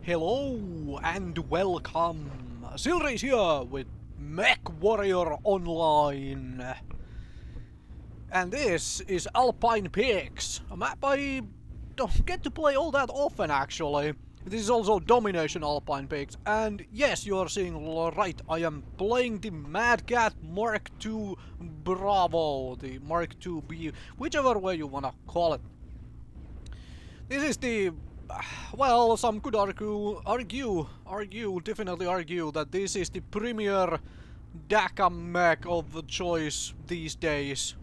Hello and welcome! Silrace here with Mechwarrior Online. And this is Alpine Peaks, a map I don't get to play all that often actually. This is also Domination Alpine Peaks, and yes, you are seeing right, I am playing the Mad Cat Mark II Bravo, the Mark II B, whichever way you wanna call it. This is the... well, some could definitely argue that this is the premier Dakka mech of choice these days.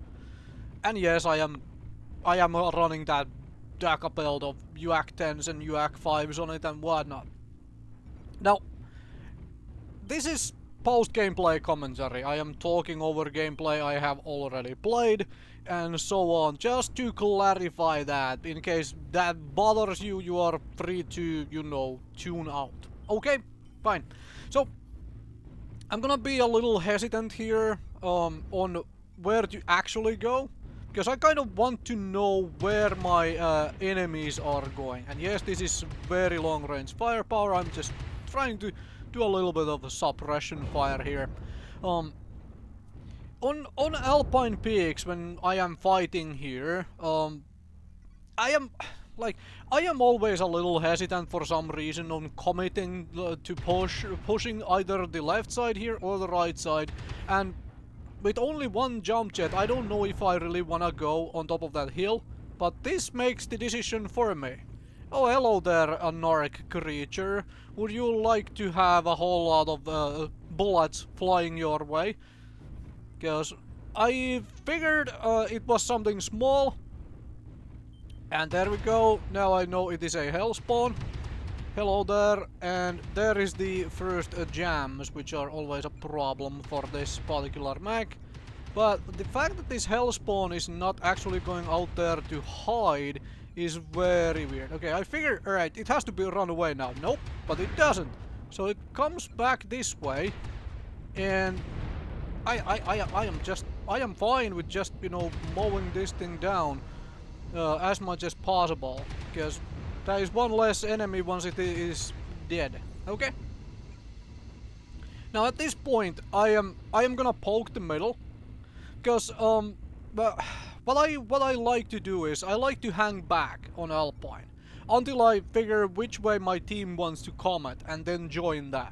And yes, I am running that Dakka build of UAC 10s and UAC 5s on it and whatnot. Now, this is post-gameplay commentary. I am talking over gameplay I have already played and so on, just to clarify that. In case that bothers you, you are free to, you know, tune out. Okay? Fine. So, I'm gonna be a little hesitant here on where to actually go, because I kind of want to know where my enemies are going. And yes, this is very long range firepower. I'm just trying to do a little bit of a suppression fire here. On Alpine Peaks, when I am fighting here, I am always a little hesitant for some reason on committing to pushing either the left side here or the right side. And with only one jump jet, I don't know if I really wanna go on top of that hill, but this makes the decision for me. Oh, hello there, anarch creature. Would you like to have a whole lot of bullets flying your way? Because I figured it was something small. And there we go. Now I know it is a hell spawn. Hello there. And there is the first jams, which are always a problem for this particular mech. But the fact that this hell spawn is not actually going out there to hide is very weird. Okay, I figure, alright, it has to be run away now. Nope, but it doesn't. So it comes back this way, and I am fine with just, you know, mowing this thing down as much as possible, because there is one less enemy once it is dead. Okay. Now at this point, I am gonna poke the middle, because what I like to do is I like to hang back on Alpine until I figure which way my team wants to come at, and then join that.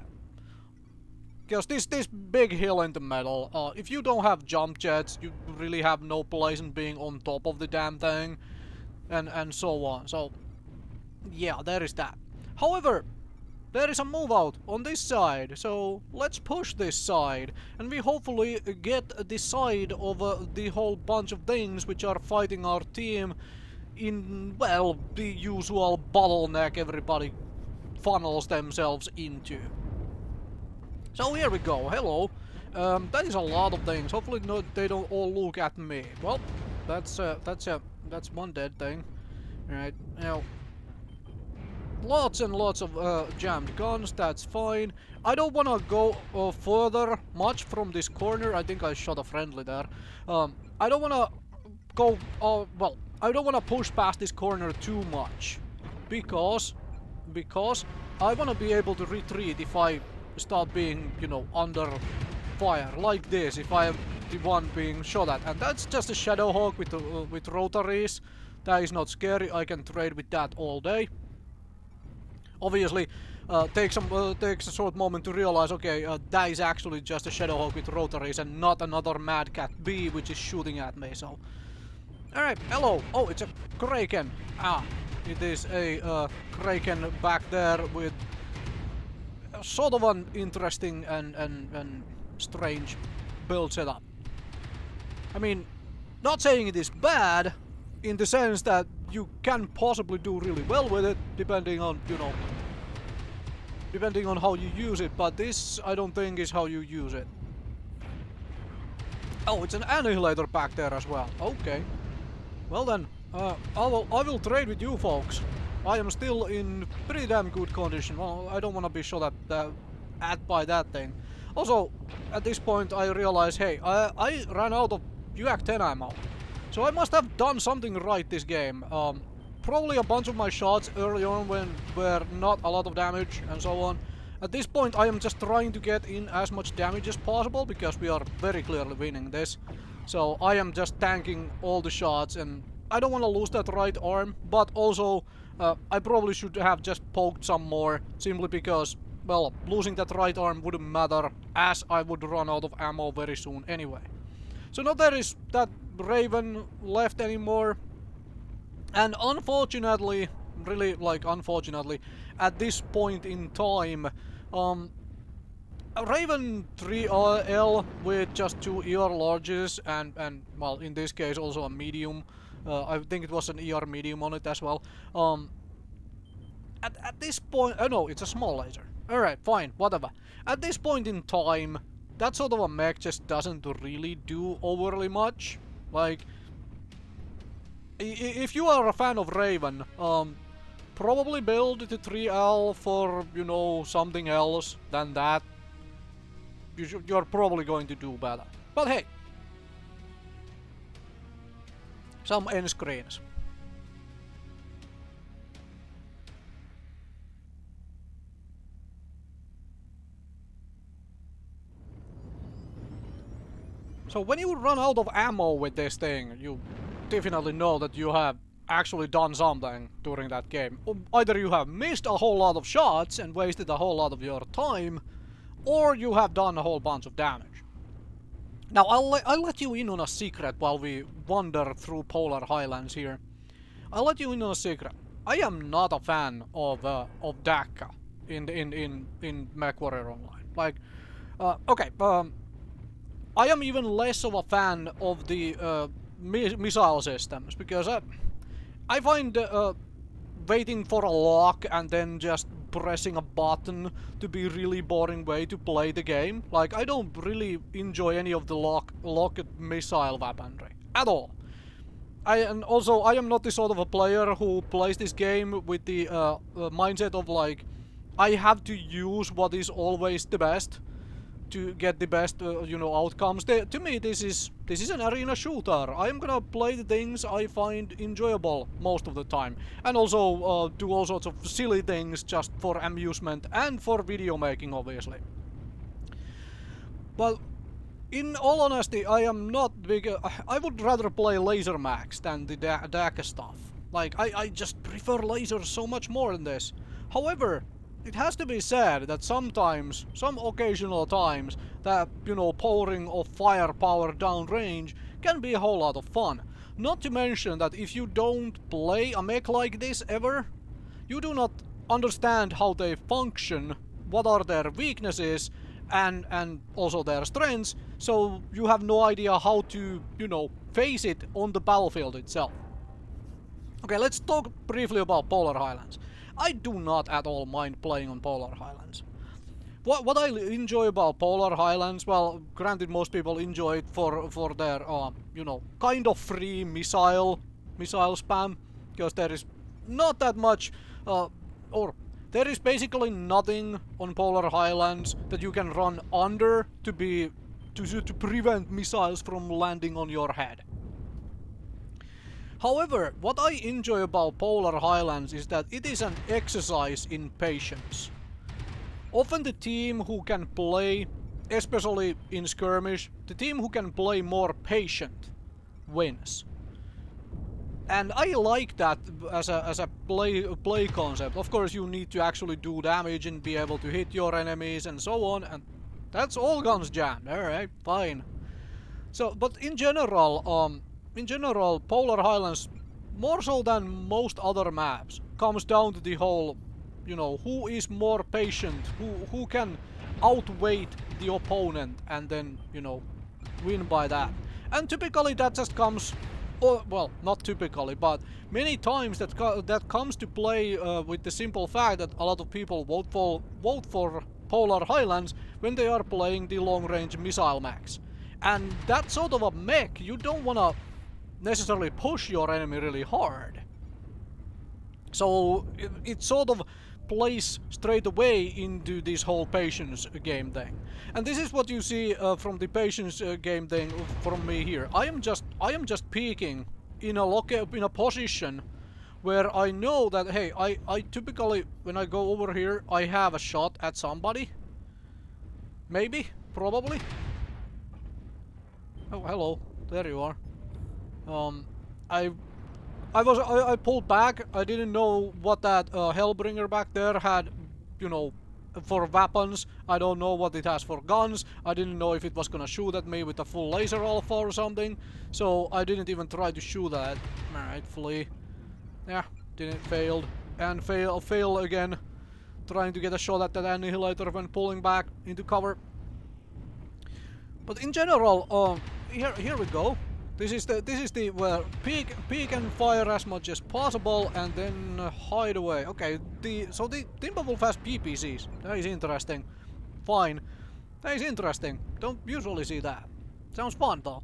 Because this big hill in the middle, if you don't have jump jets, you really have no place in being on top of the damn thing, and so on. So yeah, there is that. However, there is a move out on this side, so let's push this side, and we hopefully get the side of the whole bunch of things which are fighting our team in, well, the usual bottleneck everybody funnels themselves into. So here we go. Hello. That is a lot of things. Hopefully they don't all look at me. Well, that's one dead thing. Right now. Lots and lots of jammed guns, that's fine. I don't wanna go further much from this corner. I think I shot a friendly there. I don't wanna go, well, I don't wanna push past this corner too much. Because I wanna be able to retreat if I start being, you know, under fire. Like this, if I am the one being shot at. And that's just a Shadowhawk with rotaries. That is not scary, I can trade with that all day. Obviously, takes a short moment to realize, okay, that is actually just a Shadowhawk with rotaries and not another Mad Cat B which is shooting at me, so... Alright, hello! Oh, it's a Kraken! Ah, it is a Kraken back there with sort of an interesting and strange build setup. I mean, not saying it is bad, in the sense that you can possibly do really well with it, depending on, you know, depending on how you use it, but this I don't think is how you use it. Oh, it's an annihilator back there as well. Okay. Well then, I will trade with you folks. I am still in pretty damn good condition. Well, I don't want to be shot at by that thing. Also, at this point I realize, hey, I ran out of UAC 10 ammo. So I must have done something right this game. probably a bunch of my shots early on when were not a lot of damage and so on. At this point I am just trying to get in as much damage as possible because we are very clearly winning this. So I am just tanking all the shots, and I don't want to lose that right arm, but also I probably should have just poked some more, simply because, well, losing that right arm wouldn't matter as I would run out of ammo very soon anyway. So now there is that Raven left anymore, and unfortunately, really like unfortunately, at this point in time, a Raven 3L with just 2 ER larges and well, in this case also a medium. I think it was an ER medium on it as well. At this point, no, it's a small laser. Alright, fine, whatever. At this point in time, that sort of a mech just doesn't really do overly much. Like, if you are a fan of Raven, probably build the 3L for, you know, something else than that. You're probably going to do better. But hey, some end screens. So when you run out of ammo with this thing, you definitely know that you have actually done something during that game. Either you have missed a whole lot of shots and wasted a whole lot of your time, or you have done a whole bunch of damage. Now I'll let you in on a secret while we wander through Polar Highlands here. I'll let you in on a secret. I am not a fan of Dakka in Mechwarrior Online. Like, okay, I am even less of a fan of the missile systems, because I find waiting for a lock and then just pressing a button to be really boring way to play the game. Like, I don't really enjoy any of the locked missile weaponry at all. And also I am not the sort of a player who plays this game with the mindset of like, I have to use what is always the best to get the best, you know, outcomes. To me, this is an arena shooter. I'm gonna play the things I find enjoyable most of the time, and also do all sorts of silly things just for amusement and for video making, obviously. But in all honesty, I am not big. I would rather play laser max than the Dakka stuff. Like, I just prefer lasers so much more than this. However, it has to be said that sometimes, some occasional times, that, you know, pouring of firepower downrange can be a whole lot of fun. Not to mention that if you don't play a mech like this ever, you do not understand how they function, what are their weaknesses, and also their strengths, so you have no idea how to, you know, face it on the battlefield itself. Okay, let's talk briefly about Polar Highlands. I do not at all mind playing on Polar Highlands. What I enjoy about Polar Highlands, well, granted most people enjoy it for their, you know, kind of free missile spam, because there is not that much, or there is basically nothing on Polar Highlands that you can run under to prevent missiles from landing on your head. However, what I enjoy about Polar Highlands is that it is an exercise in patience. Often the team who can play, especially in skirmish, the team who can play more patient wins. And I like that as a play concept. Of course, you need to actually do damage and be able to hit your enemies and so on, and that's all guns jammed. Alright, fine. So, but in general, Polar Highlands, more so than most other maps, comes down to the whole, you know, who is more patient, who can outweigh the opponent and then, you know, win by that. And typically that just comes, or, well, not typically, but many times that comes to play with the simple fact that a lot of people vote for Polar Highlands when they are playing the long-range missile mechs. And that sort of a mech, you don't wanna necessarily push your enemy really hard. So it sort of plays straight away into this whole patience game thing. And this is what you see from the patience game thing from me here. I am just peeking in a position where I know that, hey, I typically, when I go over here, I have a shot at somebody. Maybe? Probably? Oh, hello. There you are. I pulled back. I didn't know what that Hellbringer back there had, you know, for weapons. I don't know what it has for guns. I didn't know if it was gonna shoot at me with a full laser alpha or something. So I didn't even try to shoot at it. Alright, flee. Yeah, didn't failed. And fail again. Trying to get a shot at that annihilator when pulling back into cover. But in general, here we go. This is the well, peek and fire as much as possible, and then hide away. Okay, so the Timberwolf has PPCs. That is interesting. Fine, that is interesting. Don't usually see that. Sounds fun though.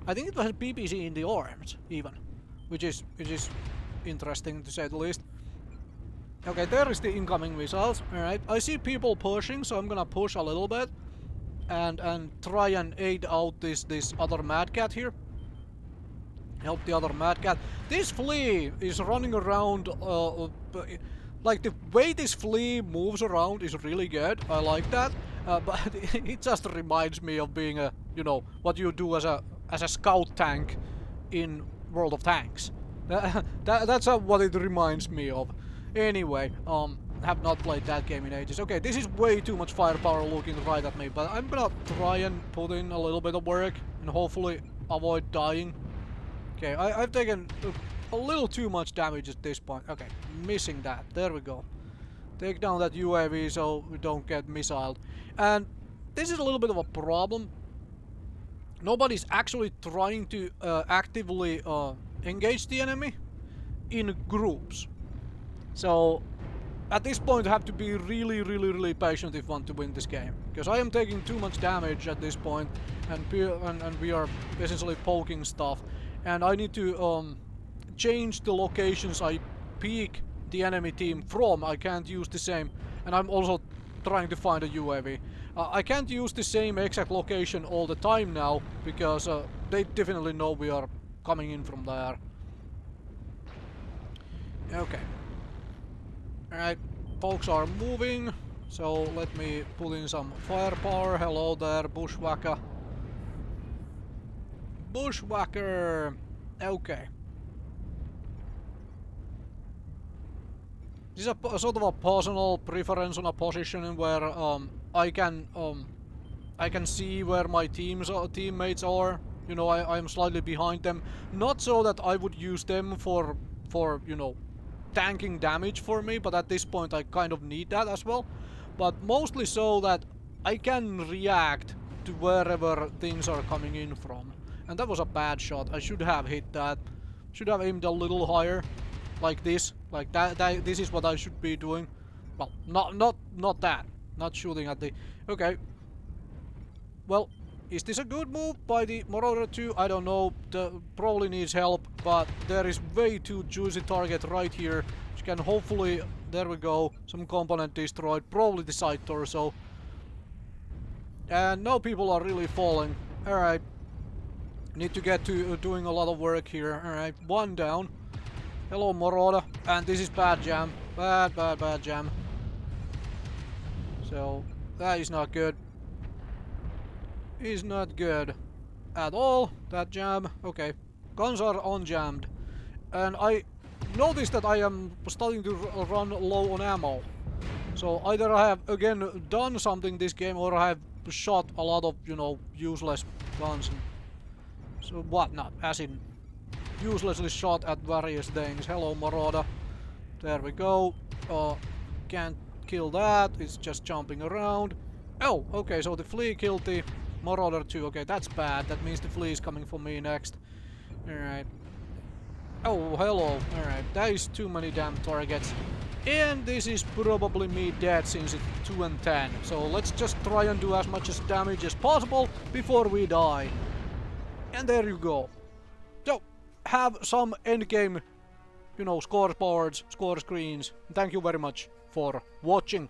I think it was a PPC in the arms even, which is interesting to say the least. Okay, there is the incoming missiles. All right, I see people pushing, so I'm gonna push a little bit. And try and aid out this other Mad Cat here. Help the other Mad Cat. This flea is running around, like the way this flea moves around is really good. I like that, but it just reminds me of being a, you know, what you do as a scout tank in World of Tanks. That's what it reminds me of. Anyway, have not played that game in ages. Okay, this is way too much firepower looking right at me, but I'm gonna try and put in a little bit of work and hopefully avoid dying. Okay, I've taken a little too much damage at this point. Okay, missing that. There we go. Take down that UAV so we don't get missiled. And this is a little bit of a problem. Nobody's actually trying to actively engage the enemy in groups. So at this point I have to be really patient if I want to win this game. Because I am taking too much damage at this point, and we are essentially poking stuff. And I need to change the locations I peek the enemy team from. I can't use the same. And I'm also trying to find a UAV. I can't use the same exact location all the time now, because they definitely know we are coming in from there. Okay. Alright, folks are moving, so let me put in some firepower. Hello there, bushwhacker. Bushwhacker! Okay. This is a sort of a personal preference on a position where I can see where my teammates are. You know, I'm slightly behind them. Not so that I would use them for you know, tanking damage for me, but at this point I kind of need that as well. But mostly so that I can react to wherever things are coming in from. And that was a bad shot. I should have hit that. Should have aimed a little higher. Like this. Like that this is what I should be doing. Well, not that. Not shooting at the... Okay. Well, is this a good move by the Marauder 2? I don't know. Probably needs help, but there is way too juicy target right here, which can hopefully... There we go. Some component destroyed. Probably the side torso. And now people are really falling. Alright. Need to get to doing a lot of work here. Alright, one down. Hello, Marauder. And this is bad jam. Bad jam. So, that is not good. Is not good at all. That jam. Okay. Guns are unjammed. And I noticed that I am starting to run low on ammo. So either I have again done something this game, or I have shot a lot of, you know, useless guns and so whatnot. As in uselessly shot at various things. Hello, Marauder. There we go. Can't kill that. It's just jumping around. Oh, okay, so the flea killed the Marauder 2. Okay, that's bad. That means the flea is coming for me next. Alright. Oh, hello. Alright, that is too many damn targets. And this is probably me dead since it's 2 and 10. So let's just try and do as much damage as possible before we die. And there you go. So, have some endgame, you know, scoreboards, score screens. Thank you very much for watching.